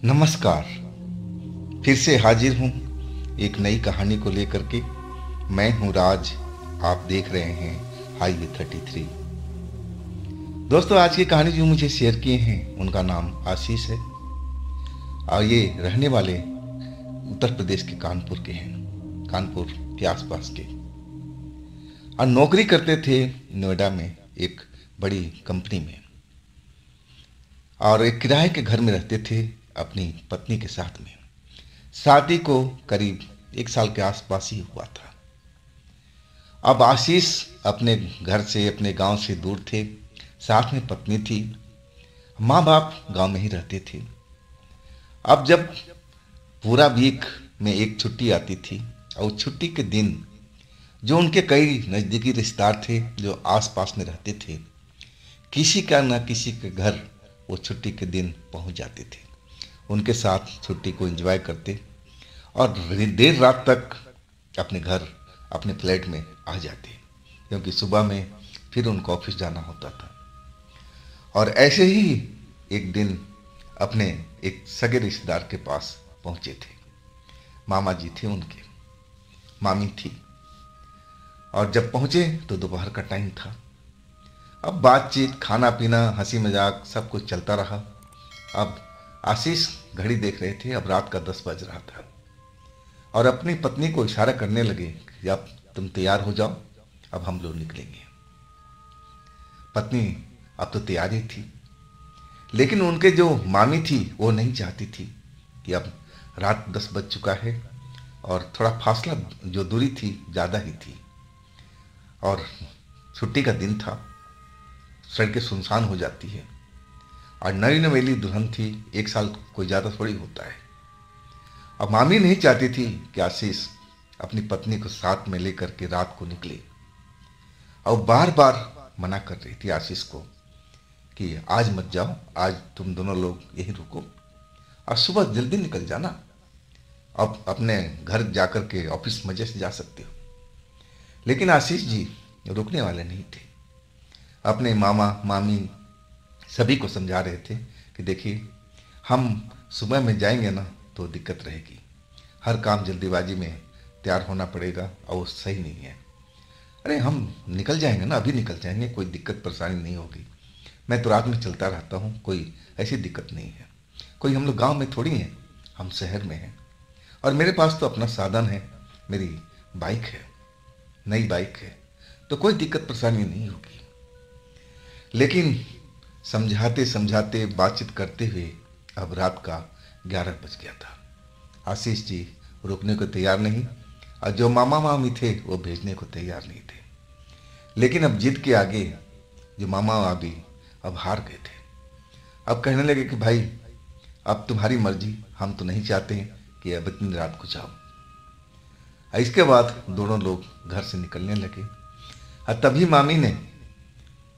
नमस्कार। फिर से हाजिर हूँ एक नई कहानी को लेकर के। मैं हूँ राज। आप देख रहे हैं हाईवे 33। दोस्तों, आज की कहानी जो मुझे शेयर किए हैं उनका नाम आशीष है और ये रहने वाले उत्तर प्रदेश के कानपुर के हैं, कानपुर के आसपास के, और नौकरी करते थे नोएडा में एक बड़ी कंपनी में, और एक किराए के घर में रहते थे अपनी पत्नी के साथ में। शादी को करीब 1 साल के आसपास ही हुआ था। अब आशीष अपने घर से, अपने गांव से दूर थे, साथ में पत्नी थी, माँ बाप गांव में ही रहते थे। अब जब पूरा वीक में एक छुट्टी आती थी और छुट्टी के दिन जो उनके कई नज़दीकी रिश्तेदार थे जो आस पास में रहते थे, किसी का न किसी के घर वो छुट्टी के दिन पहुंच जाते थे। उनके साथ छुट्टी को एंजॉय करते और देर रात तक अपने घर, अपने फ्लैट में आ जाते, क्योंकि सुबह में फिर उनको ऑफिस जाना होता था। और ऐसे ही एक दिन अपने एक सगे रिश्तेदार के पास पहुंचे थे। मामा जी थे उनके, मामी थी। और जब पहुंचे तो दोपहर का टाइम था। अब बातचीत, खाना पीना, हंसी मजाक सब कुछ चलता रहा। अब आशीष घड़ी देख रहे थे, अब रात का 10 बज रहा था और अपनी पत्नी को इशारा करने लगे कि अब तुम तैयार हो जाओ, अब हम लोग निकलेंगे। पत्नी अब तो तैयार ही थी, लेकिन उनके जो मामी थी वो नहीं चाहती थी कि अब रात 10 बज चुका है और थोड़ा फासला, जो दूरी थी ज़्यादा ही थी और छुट्टी का दिन था, सड़कें सुनसान हो जाती है और नई नवेली दुल्हन थी, 1 साल कोई ज़्यादा थोड़ी होता है। अब मामी नहीं चाहती थी कि आशीष अपनी पत्नी को साथ में लेकर के रात को निकले और बार बार मना कर रही थी आशीष को कि आज मत जाओ, आज तुम दोनों लोग यहीं रुको और सुबह जल्दी निकल जाना, अब अपने घर जाकर के ऑफिस मजे से जा सकते हो। लेकिन आशीष जी रुकने वाले नहीं थे। अपने मामा मामी सभी को समझा रहे थे कि देखिए, हम सुबह में जाएंगे ना तो दिक्कत रहेगी, हर काम जल्दीबाजी में तैयार होना पड़ेगा और वो सही नहीं है। अरे हम निकल जाएंगे ना, अभी निकल जाएंगे, कोई दिक्कत परेशानी नहीं होगी, मैं तो रात में चलता रहता हूँ, कोई ऐसी दिक्कत नहीं है, कोई हम लोग गाँव में थोड़ी हैं, हम शहर में हैं और मेरे पास तो अपना साधन है, मेरी बाइक है, नई बाइक है, तो कोई दिक्कत परेशानी नहीं होगी। लेकिन समझाते समझाते, बातचीत करते हुए अब रात का 11 बज गया था। आशीष जी रुकने को तैयार नहीं और जो मामा मामी थे वो भेजने को तैयार नहीं थे। लेकिन अब जिद के आगे जो मामा मामी अब हार गए थे। अब कहने लगे कि भाई अब तुम्हारी मर्जी, हम तो नहीं चाहते हैं कि अब इतनी रात को जाओ। इसके बाद दोनों लोग घर से निकलने लगे और तभी मामी ने,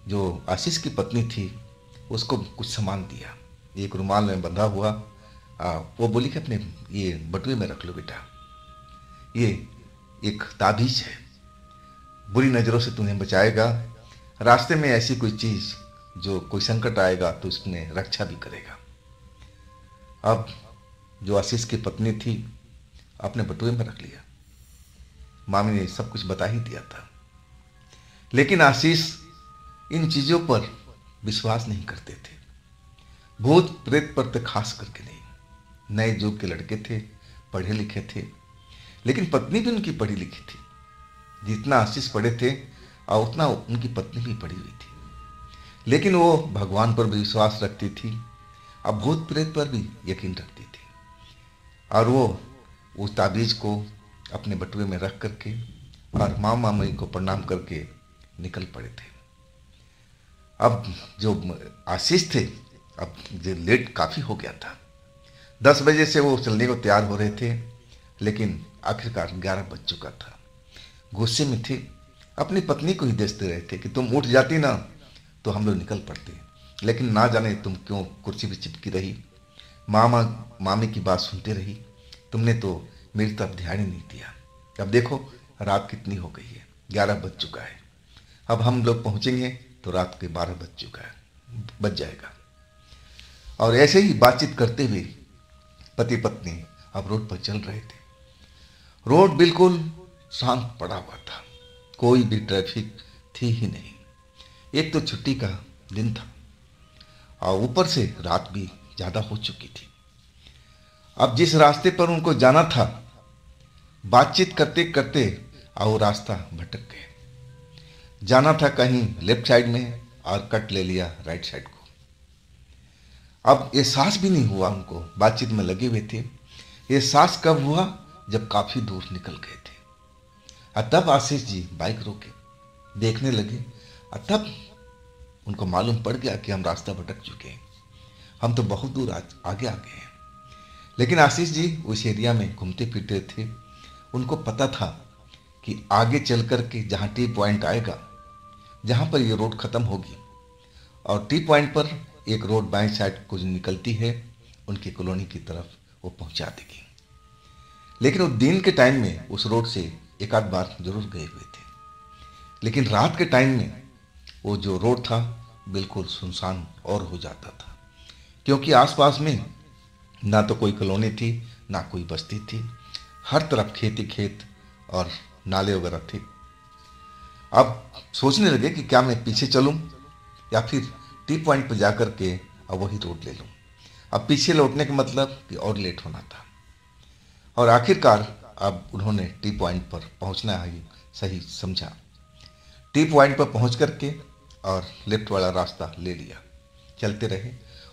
जो आशीष की पत्नी थी, उसको कुछ सामान दिया, एक रुमाल में बंधा हुआ। वो बोली कि अपने ये बटुए में रख लो बेटा, ये एक ताबीज है, बुरी नज़रों से तुम्हें बचाएगा, रास्ते में ऐसी कोई चीज़ जो कोई संकट आएगा तो उसमें रक्षा भी करेगा। अब जो आशीष की पत्नी थी अपने बटुए में रख लिया, मामी ने सब कुछ बता ही दिया था। लेकिन आशीष इन चीज़ों पर विश्वास नहीं करते थे, भूत प्रेत पर तो खास करके नहीं। नए युग के लड़के थे, पढ़े लिखे थे, लेकिन पत्नी भी उनकी पढ़ी लिखी थी। जितना आशीष पढ़े थे और उतना उनकी पत्नी भी पढ़ी हुई थी, लेकिन वो भगवान पर भी विश्वास रखती थी और भूत प्रेत पर भी यकीन रखती थी। और वो उस ताबीज़ को अपने बटुए में रख करके और माँ मामी को प्रणाम करके निकल पड़े थे। अब जो आशीष थे, अब जो लेट काफ़ी हो गया था, 10 बजे से वो चलने को तैयार हो रहे थे, लेकिन आखिरकार 11 बज चुका था। गुस्से में थे, अपनी पत्नी को ही देखते रहे थे कि तुम उठ जाती ना तो हम लोग निकल पड़ते, लेकिन ना जाने तुम क्यों कुर्सी पे चिपकी रही, मामा मामी की बात सुनते रही, तुमने तो मेरी तरफ ध्यान ही नहीं दिया। अब देखो रात कितनी हो गई है, 11 बज चुका है, अब हम लोग पहुँचेंगे तो रात के 12 बज चुका है, बज जाएगा। और ऐसे ही बातचीत करते हुए पति पत्नी अब रोड पर चल रहे थे। रोड बिल्कुल शांत पड़ा हुआ था, कोई भी ट्रैफिक थी ही नहीं। एक तो छुट्टी का दिन था और ऊपर से रात भी ज़्यादा हो चुकी थी। अब जिस रास्ते पर उनको जाना था, बातचीत करते करते वो रास्ता भटक गए। जाना था कहीं लेफ्ट साइड में और कट ले लिया राइट साइड को। अब एहसास भी नहीं हुआ उनको, बातचीत में लगे हुए थे। एहसास कब हुआ, जब काफ़ी दूर निकल गए थे। और तब आशीष जी बाइक रोके, देखने लगे और तब उनको मालूम पड़ गया कि हम रास्ता भटक चुके हैं, हम तो बहुत दूर आगे आ गए हैं। लेकिन आशीष जी उस एरिया में घूमते फिरते थे। उनको पता था कि आगे चल कर के जहाँ टी पॉइंट आएगा, जहाँ पर ये रोड ख़त्म होगी और टी पॉइंट पर एक रोड बाएं साइड को जो निकलती है उनकी कॉलोनी की तरफ, वो पहुँचा देगी। लेकिन वो दिन के टाइम में उस रोड से एक आध बार जरूर गए हुए थे, लेकिन रात के टाइम में वो जो रोड था बिल्कुल सुनसान और हो जाता था, क्योंकि आसपास में ना तो कोई कॉलोनी थी ना कोई बस्ती थी। हर तरफ खेती खेत और नाले वगैरह थे। अब सोचने लगे कि क्या मैं पीछे चलूं या फिर टी पॉइंट पर जाकर के अब वही रोड ले लूं। अब पीछे लौटने का मतलब कि और लेट होना था। और आखिरकार अब उन्होंने टी पॉइंट पर पहुंचना ही सही समझा। टी पॉइंट पर पहुंच करके और लेफ्ट वाला रास्ता ले लिया, चलते रहे।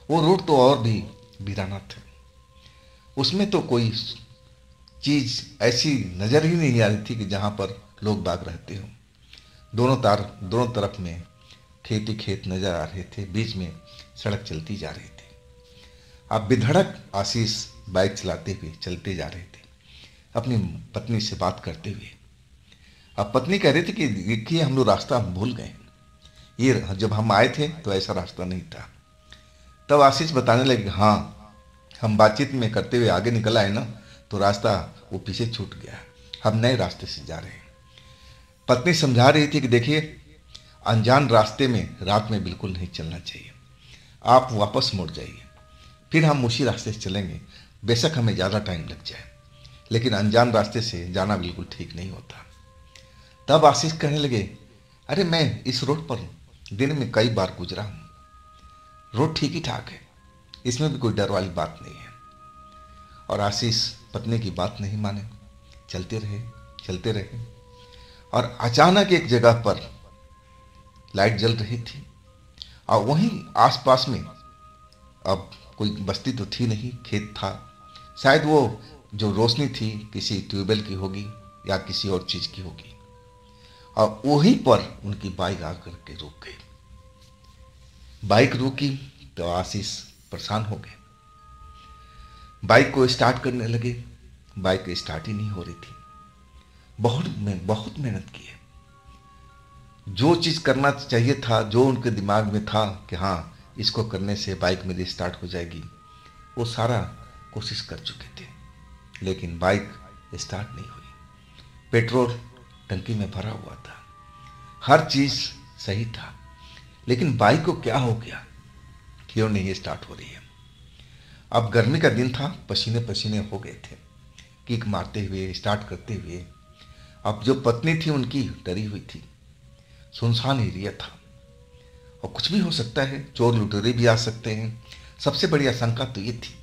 वो रोड तो और भी वीराना था, उसमें तो कोई चीज़ ऐसी नज़र ही नहीं आ रही थी कि जहाँ पर लोग बाग रहते हों। दोनों तरफ में खेती खेत नज़र आ रहे थे, बीच में सड़क चलती जा रही थी। अब बेधड़क आशीष बाइक चलाते हुए चलते जा रहे थे, अपनी पत्नी से बात करते हुए। अब पत्नी कह रही थी कि देखिए हम लोग रास्ता भूल गए, ये जब हम आए थे तो ऐसा रास्ता नहीं था। तब आशीष बताने लगे, हाँ हम बातचीत में करते हुए आगे निकल आए ना, तो रास्ता वो पीछे छूट गया, हम नए रास्ते से जा रहे हैं। पत्नी समझा रही थी कि देखिए अनजान रास्ते में रात में बिल्कुल नहीं चलना चाहिए, आप वापस मुड़ जाइए, फिर हम उसी रास्ते से चलेंगे। बेशक हमें ज़्यादा टाइम लग जाए, लेकिन अनजान रास्ते से जाना बिल्कुल ठीक नहीं होता। तब आशीष कहने लगे, अरे मैं इस रोड पर दिन में कई बार गुजरा हूँ, रोड ठीक ही ठाक है, इसमें भी कोई डर वाली बात नहीं है। और आशीष पत्नी की बात नहीं माने, चलते रहे और अचानक एक जगह पर लाइट जल रही थी और वहीं आसपास में अब कोई बस्ती तो थी नहीं, खेत था। शायद वो जो रोशनी थी किसी ट्यूबवेल की होगी या किसी और चीज़ की होगी। और वहीं पर उनकी बाइक आकर के रुक गई। बाइक रुकी तो आशीष परेशान हो गए, बाइक को स्टार्ट करने लगे। बाइक स्टार्ट ही नहीं हो रही थी। बहुत मेहनत की है। जो चीज़ करना चाहिए था, जो उनके दिमाग में था कि हाँ इसको करने से बाइक मेरी स्टार्ट हो जाएगी, वो सारा कोशिश कर चुके थे, लेकिन बाइक स्टार्ट नहीं हुई। पेट्रोल टंकी में भरा हुआ था, हर चीज़ सही था, लेकिन बाइक को क्या हो गया, क्यों नहीं स्टार्ट हो रही है। अब गर्मी का दिन था, पसीने पसीने हो गए थे, किक मारते हुए स्टार्ट करते हुए। अब जो पत्नी थी उनकी डरी हुई थी, सुनसान एरिया था और कुछ भी हो सकता है, चोर लुटेरे भी आ सकते हैं। सबसे बड़ी आशंका तो ये थी,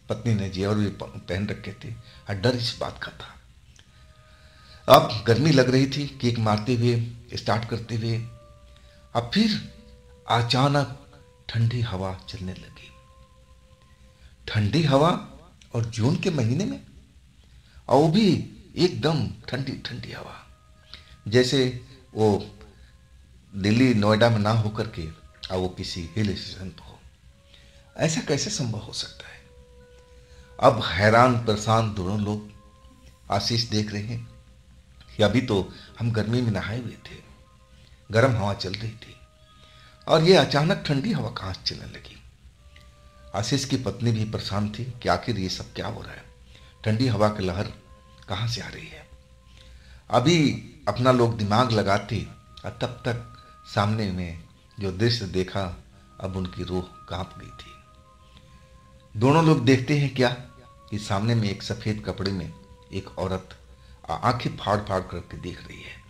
पत्नी ने जेवर भी पहन रखे थे और डर इस बात का था। अब गर्मी लग रही थी, किक मारते हुए स्टार्ट करते हुए। अब फिर अचानक ठंडी हवा चलने लगी। ठंडी हवा और जून के महीने में, और वो भी एकदम ठंडी ठंडी हवा, जैसे वो दिल्ली नोएडा में ना होकर के और वो किसी हिल स्टेशन पर हो। ऐसा कैसे संभव हो सकता है। अब हैरान परेशान दोनों लोग आशीष देख रहे हैं कि अभी तो हम गर्मी में नहाए हुए थे, गर्म हवा चल रही थी और ये अचानक ठंडी हवा कहाँ से चलने लगी। आशीष की पत्नी भी परेशान थी कि आखिर ये सब क्या हो रहा है, ठंडी हवा की लहर कहाँ से आ रही है। अभी अपना लोग दिमाग लगाते और तब तक सामने में जो दृश्य देखा, अब उनकी रूह कांप गई थी। दोनों लोग देखते हैं क्या कि सामने में एक सफ़ेद कपड़े में एक औरत आंखें फाड़ फाड़ करके देख रही है।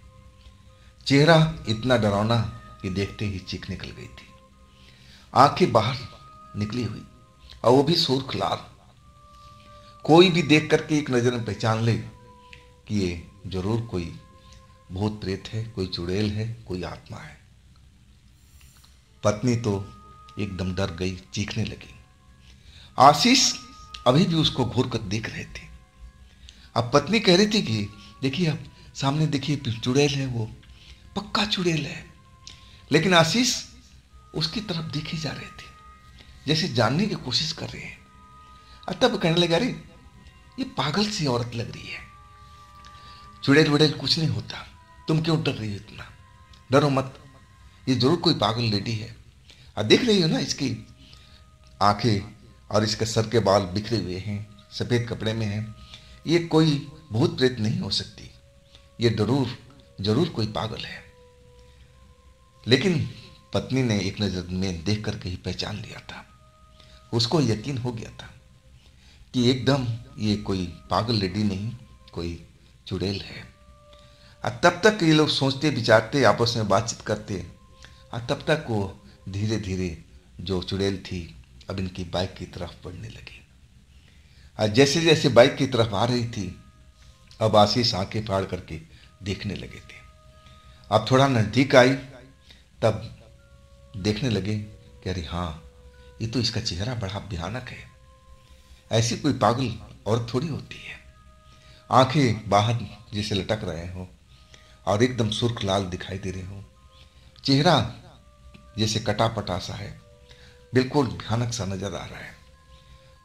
चेहरा इतना डरावना कि देखते ही चीख निकल गई थी, आंखें बाहर निकली हुई, और वो भी सुर्ख लाल। कोई भी देख करके एक नज़र में पहचान ले कि ये जरूर कोई भूत प्रेत है, कोई चुड़ैल है, कोई आत्मा है। पत्नी तो एकदम डर गई, चीखने लगी। आशीष अभी भी उसको घूर कर देख रहे थे। अब पत्नी कह रही थी कि देखिए, अब सामने देखिए, चुड़ैल है, वो पक्का चुड़ैल है। लेकिन आशीष उसकी तरफ देखे जा रहे थे, जैसे जानने की कोशिश कर रहे हैं। और तब कहने लगा, अरे ये पागल सी औरत लग रही है, चुड़ैल वुड़ैल कुछ नहीं होता, तुम क्यों डर रही हो इतना? डरो मत, ये जरूर कोई पागल लेडी है। और देख रही हो ना, इसकी आंखें और इसके सर के बाल बिखरे हुए हैं, सफ़ेद कपड़े में हैं। ये कोई भूत प्रेत नहीं हो सकती, ये जरूर कोई पागल है। लेकिन पत्नी ने एक नज़र में देख करके ही पहचान लिया था। उसको यकीन हो गया था कि एकदम ये कोई पागल लेडी नहीं, कोई चुड़ैल है। और तब तक ये लोग सोचते विचारते, आपस में बातचीत करते, और तब तक वो धीरे धीरे जो चुड़ैल थी अब इनकी बाइक की तरफ बढ़ने लगी। और जैसे जैसे बाइक की तरफ आ रही थी, अब आशीष आंखें फाड़ करके देखने लगे थे। अब थोड़ा नज़दीक आई, तब देखने लगे कि अरे हाँ, ये तो इसका चेहरा बड़ा भयानक है, ऐसी कोई पागल औरत थोड़ी होती है। आंखें बाहर जैसे लटक रहे हो और एकदम सुर्ख लाल दिखाई दे रहे हो, चेहरा जैसे कटा पटा सा है, बिल्कुल भयानक सा नजर आ रहा है।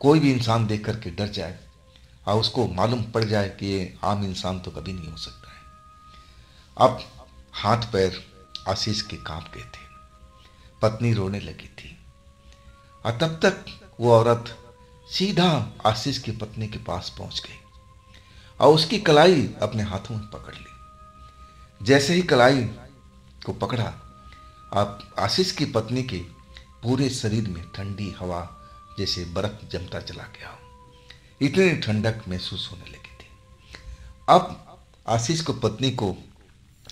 कोई भी इंसान देख करके डर जाए और उसको मालूम पड़ जाए कि ये आम इंसान तो कभी नहीं हो सकता है। अब हाथ पैर आशीष के कांप गए थे, पत्नी रोने लगी थी। और तब तक वो औरत सीधा आशीष की पत्नी के पास पहुंच गई और उसकी कलाई अपने हाथों में पकड़ ली। जैसे ही कलाई को पकड़ा, अब आशीष की पत्नी के पूरे शरीर में ठंडी हवा जैसे बर्फ जमता चला गया, इतनी ठंडक महसूस होने लगी थी। अब आशीष को पत्नी को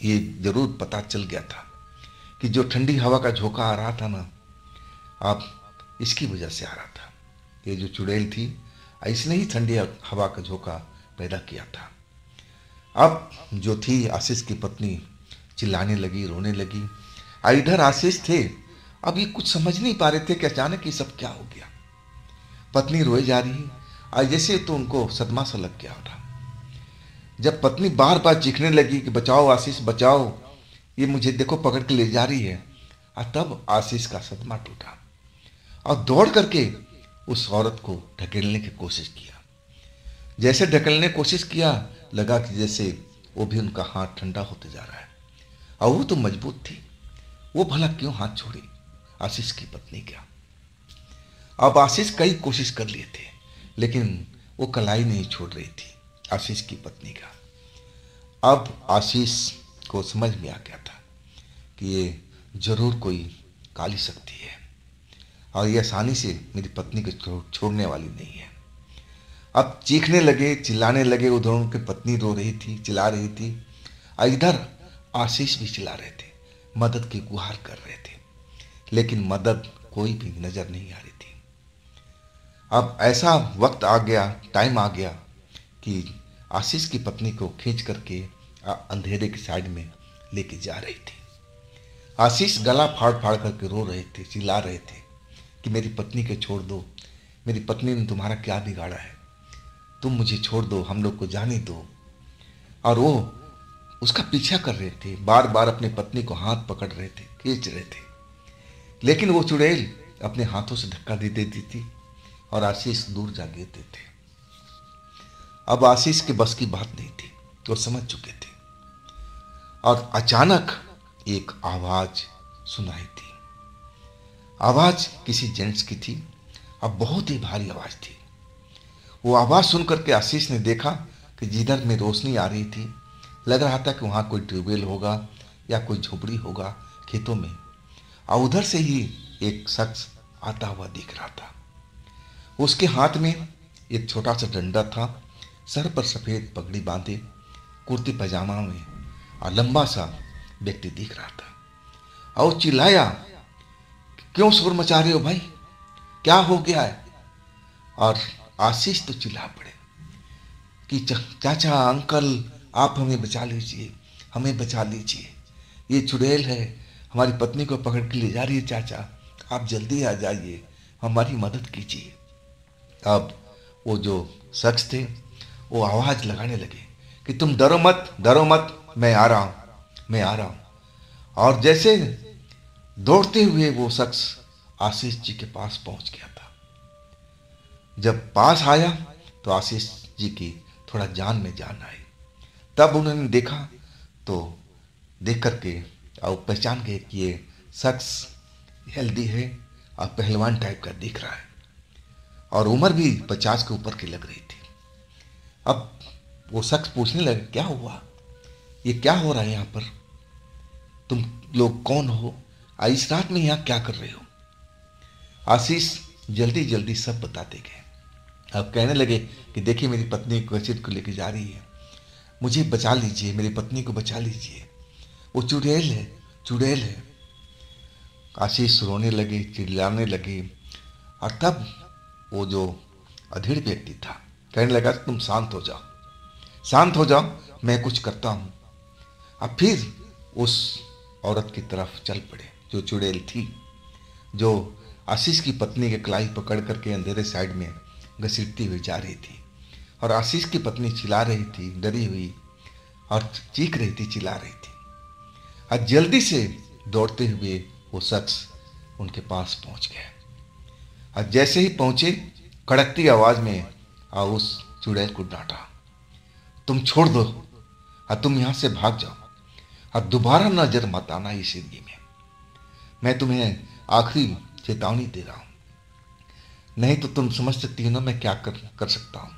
ये जरूर पता चल गया था कि जो ठंडी हवा का झोंका आ रहा था ना, अब इसकी वजह से आ रहा था। ये जो चुड़ैल थी, इसने ही ठंडी हवा का झोंका पैदा किया था। अब जो थी आशीष की पत्नी चिल्लाने लगी, रोने लगी। इधर आशीष थे, अब ये कुछ समझ नहीं पा रहे थे कि अचानक ये सब क्या हो गया। पत्नी रोए जा रही है, आज जैसे तो उनको सदमा सा लग गया था। जब पत्नी बार बार चीखने लगी कि बचाओ आशीष बचाओ, ये मुझे देखो पकड़ के ले जा रही है, और तब आशीष का सदमा टूटा और दौड़ करके उस औरत को ढकेलने की कोशिश किया। जैसे ढकेलने की कोशिश किया, लगा कि जैसे वो भी उनका हाथ ठंडा होते जा रहा है, और वो तो मजबूत थी, वो भला क्यों हाथ छोड़ी आशीष की पत्नी क्या। अब आशीष कई कोशिश कर लिए थे, लेकिन वो कलाई नहीं छोड़ रही थी आशीष की पत्नी का। अब आशीष को समझ में आ गया था कि ये जरूर कोई काली शक्ति है और ये आसानी से मेरी पत्नी को छोड़ने वाली नहीं है। अब चीखने लगे, चिल्लाने लगे। उधर उनकी पत्नी रो रही थी, चिल्ला रही थी, और इधर आशीष भी चिल्ला रहे थे, मदद की गुहार कर रहे थे, लेकिन मदद कोई भी नजर नहीं आ रही थी। अब ऐसा वक्त आ गया, टाइम आ गया कि आशीष की पत्नी को खींच करके अंधेरे की साइड में लेके जा रही थी। आशीष गला फाड़ फाड़ करके रो रहे थे, चिल्ला रहे थे कि मेरी पत्नी को छोड़ दो, मेरी पत्नी ने तुम्हारा क्या बिगाड़ा है, तुम मुझे छोड़ दो, हम लोग को जाने दो। और वो उसका पीछा कर रहे थे, बार बार अपनी पत्नी को हाथ पकड़ रहे थे, खींच रहे थे, लेकिन वो चुड़ैल अपने हाथों से धक्का दे देती थी और आशीष दूर जा गिरते थे। अब आशीष के बस की बात नहीं थी, तो समझ चुके थे। और अचानक एक आवाज सुनाई दी। आवाज किसी जेंट्स की थी, अब बहुत ही भारी आवाज थी। वो आवाज सुनकर के आशीष ने देखा कि जिधर में रोशनी आ रही थी, लग रहा था कि वहां कोई ट्यूबवेल होगा या कोई झोपड़ी होगा खेतों में, और उधर से ही एक शख्स आता हुआ दिख रहा था। उसके हाथ में एक छोटा सा डंडा था, सर पर सफ़ेद पगड़ी बांधे, कुर्ते पैजामा में और लंबा सा व्यक्ति दिख रहा था। और चिल्लाया, क्यों शोर मचा रहे हो भाई, क्या हो गया है? और आशीष तो चिल्ला पड़े कि चाचा, अंकल, आप हमें बचा लीजिए, हमें बचा लीजिए, ये चुड़ैल है, हमारी पत्नी को पकड़ के ले जा रही है, चाचा आप जल्दी आ जाइए, हमारी मदद कीजिए। अब वो जो शख्स थे वो आवाज़ लगाने लगे कि तुम डरो मत, डरो मत, मैं आ रहा हूँ, मैं आ रहा हूँ। और जैसे दौड़ते हुए वो शख्स आशीष जी के पास पहुंच गया था। जब पास आया तो आशीष जी की थोड़ा जान में जान आई। तब उन्होंने देखा तो देख करके और पहचान गए कि ये शख्स हेल्दी है और पहलवान टाइप का दिख रहा है और उम्र भी 50 के ऊपर की लग रही थी। अब वो शख्स पूछने लगे, क्या हुआ, ये क्या हो रहा है यहाँ पर, तुम लोग कौन हो, इस रात में यहाँ क्या कर रहे हो? आशीष जल्दी जल्दी सब बताते गए। अब कहने लगे कि देखिए मेरी पत्नी को घसीट को लेके जा रही है, मुझे बचा लीजिए, मेरी पत्नी को बचा लीजिए, वो चुड़ैल है, चुड़ैल है। आशीष रोने लगे, चिल्लाने लगे। और तब वो जो अधीर व्यक्ति था कहने लगा, तुम शांत हो जाओ, शांत हो जाओ, मैं कुछ करता हूँ। अब फिर उस औरत की तरफ चल पड़े जो चुड़ैल थी, जो आशीष की पत्नी के कलाई पकड़ करके अंधेरे साइड में घसीटती हुई जा रही थी। और आशीष की पत्नी चिल्ला रही थी, डरी हुई, और चीख रही थी, चिल्ला रही थी। और जल्दी से दौड़ते हुए वो शख्स उनके पास पहुंच गया। और जैसे ही पहुंचे, कड़कती आवाज में और उस चुड़ैल को डांटा, तुम छोड़ दो और तुम यहां से भाग जाओ और दोबारा नजर मत आना इस एरिया में, मैं तुम्हें आखिरी चेतावनी दे रहा हूं, नहीं तो तुम समझ सकती हो ना मैं क्या कर सकता हूं।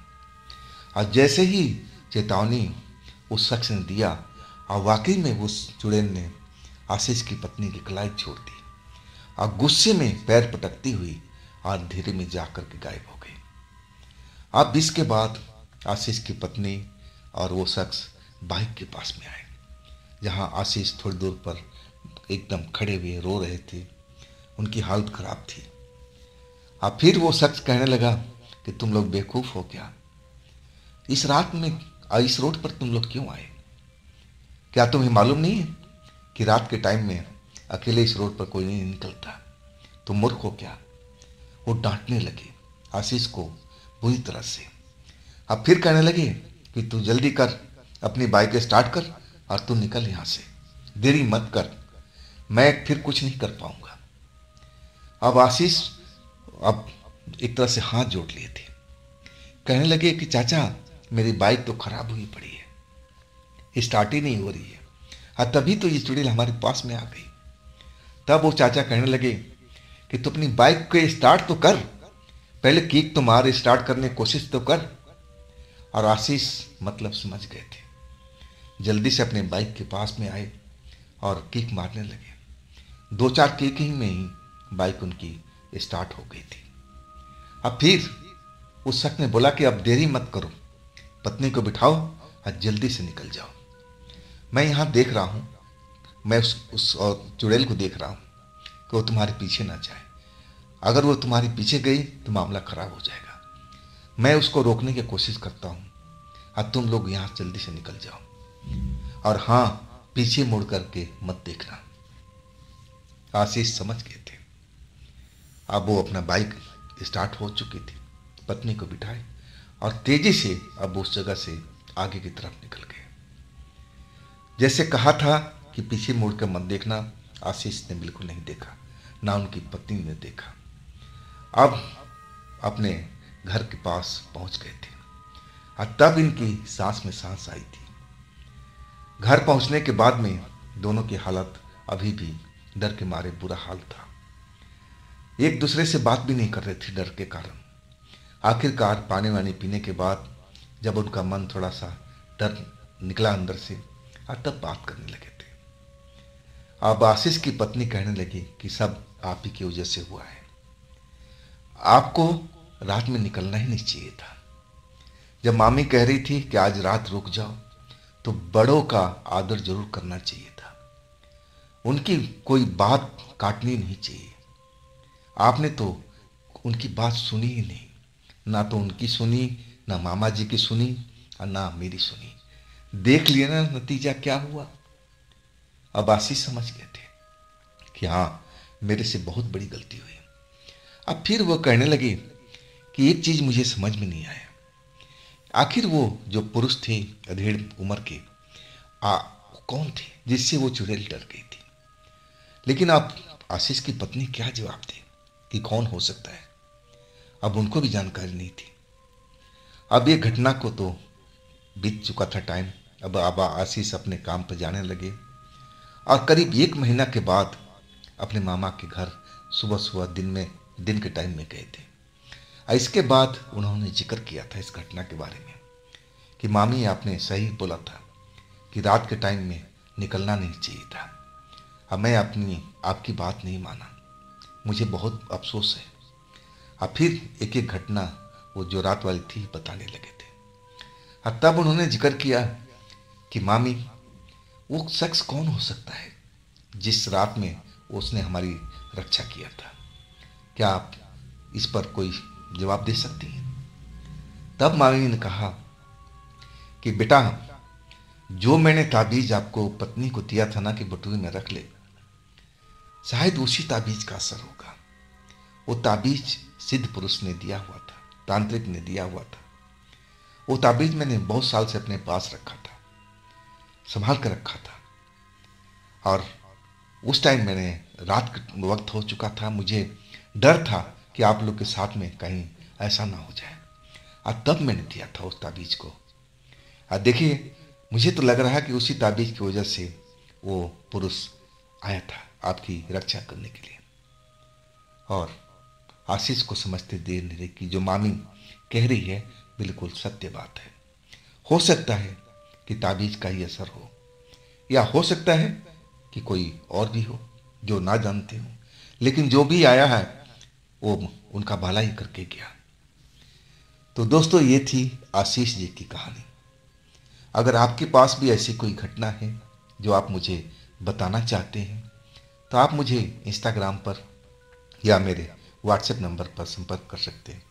और जैसे ही चेतावनी उस शख्स ने दिया और वाकई में उस चुड़ैल ने आशीष की पत्नी की कलाई छोड़ दी और गुस्से में पैर पटकती हुई और अंधेरे में जाकर के गायब हो गई। अब इसके बाद आशीष की पत्नी और वो शख्स बाइक के पास में आए, जहां आशीष थोड़ी दूर पर एकदम खड़े हुए रो रहे थे, उनकी हालत खराब थी। अब फिर वो शख्स कहने लगा कि तुम लोग बेवकूफ़ हो क्या, इस रात में इस रोड पर तुम लोग क्यों आए? क्या तुम्हें मालूम नहीं है कि रात के टाइम में अकेले इस रोड पर कोई नहीं निकलता? तुम मूर्ख हो क्या? वो डांटने लगे आशीष को बुरी तरह से। अब फिर कहने लगे कि तू जल्दी कर, अपनी बाइक स्टार्ट कर और तू निकल यहाँ से, देरी मत कर, मैं फिर कुछ नहीं कर पाऊंगा। अब आशीष अब एक तरह से हाथ जोड़ लिए थे, कहने लगे कि चाचा मेरी बाइक तो खराब हुई पड़ी है, स्टार्ट ही नहीं हो रही है, और तभी तो ये चुड़ैल हमारे पास में आ गई। तब वो चाचा कहने लगे कि तू अपनी बाइक को स्टार्ट तो कर, पहले किक तो मार, स्टार्ट करने की कोशिश तो कर। और आशीष मतलब समझ गए थे, जल्दी से अपने बाइक के पास में आए और किक मारने लगे। 2-4 किक ही में ही बाइक उनकी स्टार्ट हो गई थी। अब फिर उस शख्स ने बोला कि अब देरी मत करो, पत्नी को बिठाओ और जल्दी से निकल जाओ, मैं यहाँ देख रहा हूँ, मैं उस चुड़ैल को देख रहा हूँ कि वो तुम्हारे पीछे ना जाए, अगर वो तुम्हारे पीछे गई तो मामला खराब हो जाएगा, मैं उसको रोकने की कोशिश करता हूँ और तुम लोग यहाँ जल्दी से निकल जाओ, और हाँ पीछे मुड़ करके मत देखना। आशीष समझ गए थे। अब वो अपना बाइक स्टार्ट हो चुकी थी, पत्नी को बिठाए और तेजी से अब उस जगह से आगे की तरफ निकल गए। जैसे कहा था कि पीछे मुड़ कर मत देखना, आशीष ने बिल्कुल नहीं देखा, ना उनकी पत्नी ने देखा। अब अपने घर के पास पहुंच गए थे और तब इनकी सांस में सांस आई थी। घर पहुंचने के बाद में दोनों की हालत अभी भी डर के मारे बुरा हाल था, एक दूसरे से बात भी नहीं कर रहे थे डर के कारण। आखिरकार पानी वानी पीने के बाद जब उनका मन थोड़ा सा डर निकला अंदर से, और तब बात करने लगे थे। अब आशीष की पत्नी कहने लगी कि सब आप ही की वजह से हुआ है, आपको रात में निकलना ही नहीं चाहिए था, जब मामी कह रही थी कि आज रात रुक जाओ, तो बड़ों का आदर जरूर करना चाहिए था। उनकी कोई बात काटनी नहीं चाहिए। आपने तो उनकी बात सुनी ही नहीं, ना तो उनकी सुनी, ना मामा जी की सुनी, और ना मेरी सुनी। देख लिया ना नतीजा क्या हुआ। अब आशीष समझ गए थे कि हाँ, मेरे से बहुत बड़ी गलती हुई। अब फिर वो कहने लगे कि एक चीज मुझे समझ में नहीं आया, आखिर वो जो पुरुष थे अधेड़ उम्र के, कौन थे जिससे वो चुड़ैल डर गई थी। लेकिन अब आशीष की पत्नी क्या जवाब दे कि कौन हो सकता है। अब उनको भी जानकारी नहीं थी। अब ये घटना को तो बीत चुका था टाइम। अब आशीष अपने काम पर जाने लगे और करीब 1 महीना के बाद अपने मामा के घर सुबह सुबह दिन के टाइम में गए थे। और इसके बाद उन्होंने जिक्र किया था इस घटना के बारे में कि मामी, आपने सही बोला था कि रात के टाइम में निकलना नहीं चाहिए था। अब मैं आपकी बात नहीं माना, मुझे बहुत अफसोस है। अब फिर एक एक घटना वो जो रात वाली थी बताने लगे थे। और तब उन्होंने जिक्र किया कि मामी, वो शख्स कौन हो सकता है जिस रात में उसने हमारी रक्षा किया था। क्या आप इस पर कोई जवाब दे सकती हैं। तब मामी ने कहा कि बेटा, जो मैंने ताबीज आपको पत्नी को दिया था ना कि बटुए में रख ले, शायद उसी ताबीज का असर होगा। वो ताबीज सिद्ध पुरुष ने दिया हुआ था, तांत्रिक ने दिया हुआ था। वो ताबीज मैंने बहुत साल से अपने पास रखा था, संभाल कर रखा था। और उस टाइम मैंने रात वक्त हो चुका था, मुझे डर था कि आप लोग के साथ में कहीं ऐसा ना हो जाए, और तब मैंने दिया था उस ताबीज को। और देखिए, मुझे तो लग रहा है कि उसी ताबीज की वजह से वो पुरुष आया था आपकी रक्षा करने के लिए। और आशीष को समझते देर नहीं रही कि जो मामी कह रही है बिल्कुल सत्य बात है। हो सकता है कि ताबीज का ही असर हो, या हो सकता है कि कोई और भी हो जो ना जानते हो, लेकिन जो भी आया है वो उनका भला ही करके गया। तो दोस्तों, ये थी आशीष जी की कहानी। अगर आपके पास भी ऐसी कोई घटना है जो आप मुझे बताना चाहते हैं, तो आप मुझे इंस्टाग्राम पर या मेरे व्हाट्सएप नंबर पर संपर्क कर सकते हैं।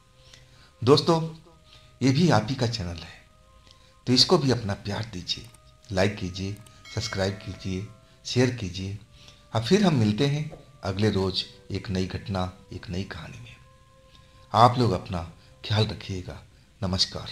दोस्तों, ये भी आप ही का चैनल है, तो इसको भी अपना प्यार दीजिए, लाइक कीजिए, सब्सक्राइब कीजिए, शेयर कीजिए। अब फिर हम मिलते हैं अगले रोज एक नई घटना, एक नई कहानी में। आप लोग अपना ख्याल रखिएगा। नमस्कार।